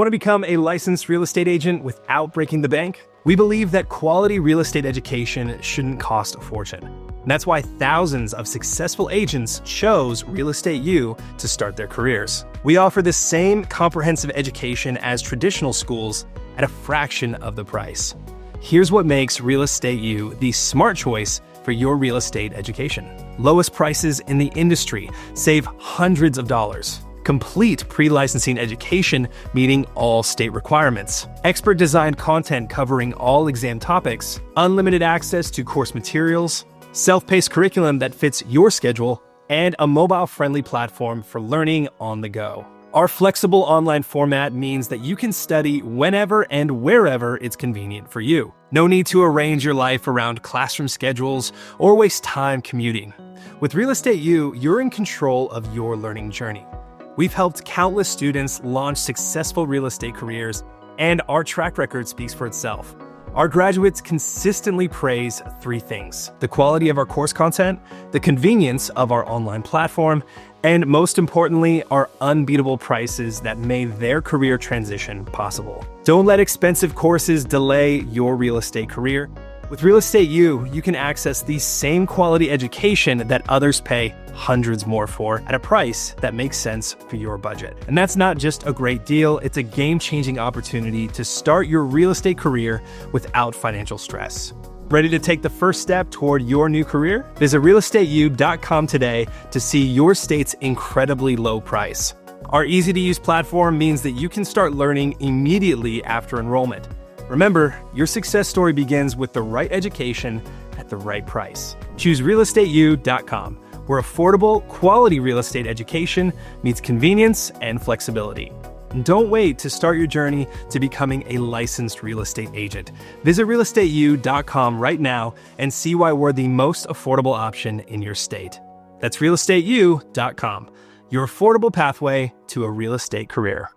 Want to become a licensed real estate agent without breaking the bank? We believe that quality real estate education shouldn't cost a fortune. And that's why thousands of successful agents chose RealEstateU to start their careers. We offer the same comprehensive education as traditional schools at a fraction of the price. Here's what makes RealEstateU the smart choice for your real estate education. Lowest prices in the industry, save hundreds of dollars. Complete pre-licensing education meeting all state requirements. Expert-designed content covering all exam topics. Unlimited access to course materials. Self-paced curriculum that fits your schedule. And a mobile-friendly platform for learning on the go. Our flexible online format means that you can study whenever and wherever it's convenient for you. No need to arrange your life around classroom schedules or waste time commuting. With RealEstateU, you're in control of your learning journey. We've helped countless students launch successful real estate careers, and our track record speaks for itself. Our graduates consistently praise three things: the quality of our course content, the convenience of our online platform, and most importantly, our unbeatable prices that made their career transition possible. Don't let expensive courses delay your real estate career. With RealEstateU, you can access the same quality education that others pay hundreds more for at a price that makes sense for your budget. And that's not just a great deal, it's a game-changing opportunity to start your real estate career without financial stress. Ready to take the first step toward your new career? Visit RealEstateU.com today to see your state's incredibly low price. Our easy-to-use platform means that you can start learning immediately after enrollment. Remember, your success story begins with the right education at the right price. Choose RealEstateU.com, where affordable, quality real estate education meets convenience and flexibility. And don't wait to start your journey to becoming a licensed real estate agent. Visit RealEstateU.com right now and see why we're the most affordable option in your state. That's RealEstateU.com, your affordable pathway to a real estate career.